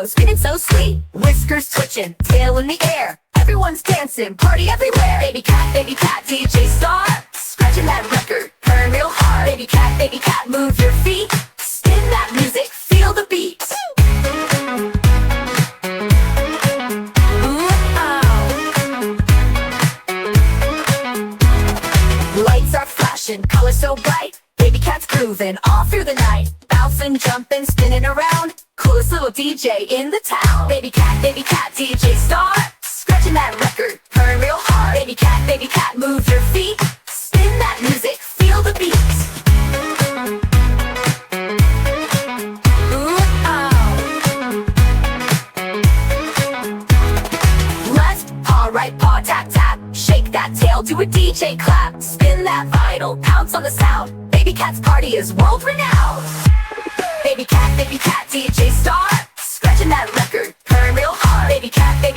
headphones, spinning so sweet. Whiskers twitching, tail in the air. Everyone's dancing, party everywhere. Baby cat, DJ star. Scratching that record, purring real hard. Baby cat, move your feet. Spin that music, feel the beat. Lights are flashing, colors so bright. Baby cat's grooving all through the night. Bouncing, jumping, spinning around. Coolest little DJ in the town. Baby cat, DJ star. Scratching that record, purring real hard. Baby cat, move your feet. Spin that music, feel the beat. Ooh, oh. Left paw, right paw, tap tap. Shake that tail, do a DJ clap. Spin that vinyl, pounce on the sound. Baby cat's party is world renowned. Baby cat, DJ star. Scratching that record, purring real hard. Baby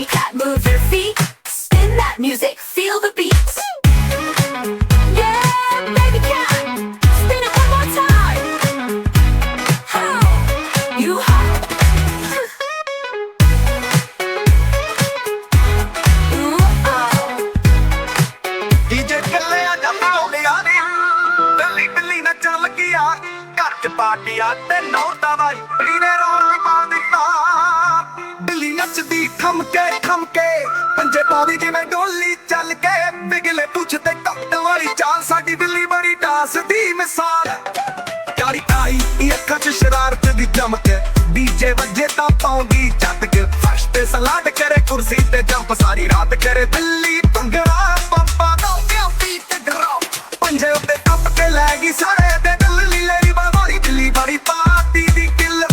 cat, move your feet. Spin that music, feel the beat. Yeah, baby cat, spin it one more time. How you hot? Ooh, oh. DJ ਕੱਲੇ ਆ ਜਾ ਪਾਉਲਿਆ ਨੇ ਬੱਲੀ ਬੱਲੀ ਨੱਚਣ ਲੱਗਿਆ ਘਰ ਚ ਪਾਰਟੀਆਂ ਤੇ ਨੌਰਤਾਂ ਵਾਰੀ ਬੜੀ ਨੇ ਰੌਲਾ ਪਾ ਦਿੱਤਾ ਬਿੱਲੀ ਨੱਚਦੀ ਥਮ ਕੇ ਪੰਜੇ ਪਾਉਂਦੀ ਜਿਵੇਂ ਡੋਲੀ ਚੱਲ ਕੇ ਬਿਗਲੇ ਪੁੱਛ ਤੇ ਕੱਟ ਵਾਲੀ ਚਾਲ ਸਾਡੀ ਬਿੱਲੀ ਬੜੀ ਡਾਂਸ ਦੀ ਮਿਸਾਲ ਕਾਲੀ ਆਈ ਅੱਖਾਂ ਚ ਸ਼ਰਾਰਤ ਦੀ ਚਮਕ ਡੀਜੇ ਵੱਜੇ ਤਾਂ ਪਾਉਂਦੀ ਝਟਕ ਫਰਸ਼ ਤੇ ਸਲਾਡ ਕਰੇ ਕੁਰਸੀ ਤੇ ਜੰਪ ਸਾਰੀ ਰਾਤ ਕਰੇ ਬਿੱਲੀ ਭੰਗੜਾ ਪੰਪਾ ਦਾ ਬੀਟ ਤੇ ਡਰop ਪੰਜੇ ਉੱਤੇ ਕੱਪ ਕੇ ਲੈ ਗਈ ਸਾਰੇ ਤੇ ਦਿਲ ਲੀਲੇਰੀ ਬਾਰੀ ਬਿੱਲੀ ਬੜੀ ਪਾਰਟੀ ਦੀ ਕਿੱਲ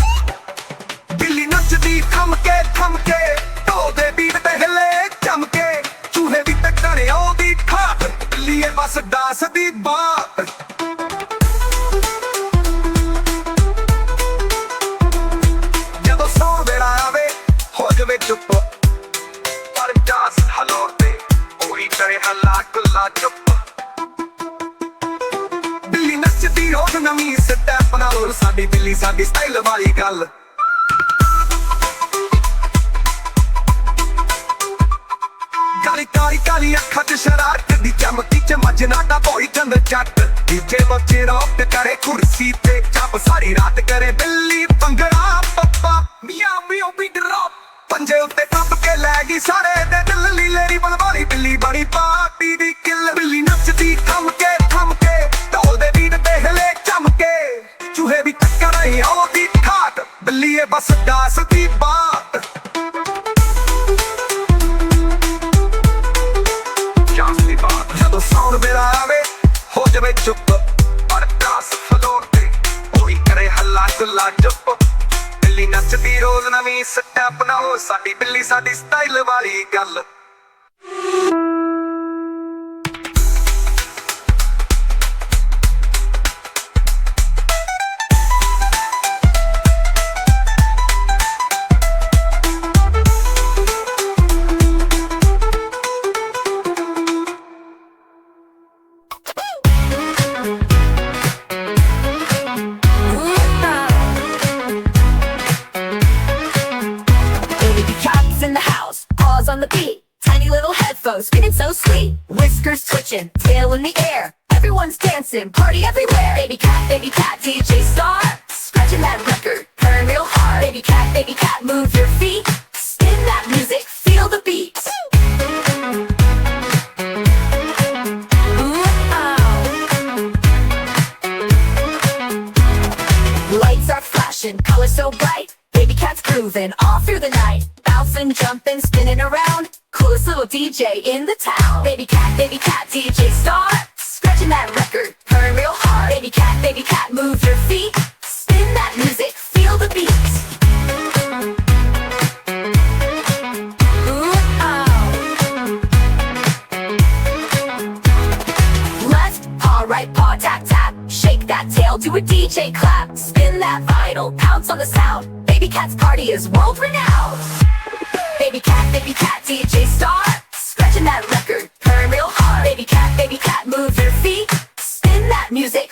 ਬਿੱਲੀ ਨੱਚਦੀ ਥਮ ਕੇ ਢੋਲ ਦੇ ਬੀਟ ਤੇ ਹਿੱਲੇ ਚਮਕੇ ਚੂਹੇ ਵੀ ਤੱਕਣੇ ਆਉਂਦੀ ਖਾਟ ਬਿੱਲੀ ਏ ਬਸ ਡਾਂਸ ਦੀ ਬਾਤ ਜਦੋਂ ਸੌਣ ਵੇਲਾ ਆਵੇ ਹੋ ਜਾਵੇ ਚੁੱਪ ਪਰ ਡਾਂਸ ਹਲੋਰ ਤੇ ਉਹੀ ਕਰੇ ਹੱਲਾ ਗੁੱਲਾ ਚੁੱਪ ਬਿੱਲੀ ਨੱਚਦੀ ਰੋਜ਼ ਨਵੀਂ ਸਟੈਪ ਨਾਲ ਸਾਡੀ ਬਿੱਲੀ ਸਾਡੀ ਸਟਾਈਲ ਵਾਲੀ ਗੱਲ ਕਾਲੀ ਅੱਖਾਂ ਚ ਸ਼ਰਾਰਤ ਦੀ ਚਮਕੀ ਚ ਮਜਨਾਟਾ ਭੋਈ ਚੰਦ ਜੱਟ ਡੀਜੇ ਬੱਚੇ ਰੌਕ ਕਰੇ ਕੁਰਸੀ ਤੇ ਚੱਪ ਸਾਰੀ ਰਾਤ ਕਰੇ ਬਿੱਲੀ ਭੰਗੜਾ ਪੱਪਾ ਮੀਓ ਵੀ ਡਰop ਪੰਜੇ ਉੱਤੇ ਕੱਪ ਕੇ ਲੈ ਗਈ ਸਾਰੇ ਦੇ ਦਿਲ ਲੀਲੇਰੀ ਬਲਵਾਲੀ ਬਿੱਲੀ ਬੜੀ ਪਾਰਟੀ ਦੀ ਕਿੱਲ ਬਿੱਲੀ ਨੱਚਦੀ ਥਮ ਕੇ ਢੋਲ ਦੇ ਬੀਟ ਤੇ ਹਿੱਲੇ ਚਮਕੇ ਚੂਹੇ ਵੀ ਟੱਕਰੇ ਆਉਂਦੀ ਠਾਟ ਬਿੱਲੀ ਏ ਬਸ ਡਾਂਸ ਦੀ ਬਾਤ ਜਦੋਂ ਸੌਣ ਵੇਲਾ ਆਵੇ ਹੋ ਜਾਵੇ ਚੁੱਪ ਪਰ ਡਾਂਸ ਫਲੋਰ ਤੇ ਉਹੀ ਕਰੇ ਹੱਲਾ ਗੁੱਲਾ ਚੁੱਪ ਬਿੱਲੀ ਨੱਚਦੀ ਰੋਜ਼ ਨਵੀਂ ਸਟੈਪ ਨਾਲ ਸਾਡੀ ਬਿੱਲੀ ਸਾਡੀ ਸਟਾਈਲ ਵਾਲੀ ਗੱਲ on the beat, tiny little headphones, spinning so sweet. Whiskers twitching, tail in the air. Everyone's dancing, party everywhere. Baby cat, DJ star. Scratching that record, purring real hard. Baby cat, move your feet. Spin that music, feel the beat. Ooh, oh. Lights are flashing, colors so bright. Baby cat's grooving all through the night. Bouncing, jumping, spinning around. Coolest little DJ in the town. Baby cat, DJ star. Scratching that record, purring real hard. Baby cat, move your feet. Spin that music, feel the beat. Ooh, oh. Left paw, right paw, tap tap. Shake that tail, do a DJ clap. Spin that vinyl, pounce on the sound. Baby cat's party is world renowned. Baby cat, DJ star. Scratching that record, purring real hard. Baby cat, move your feet. Spin that music.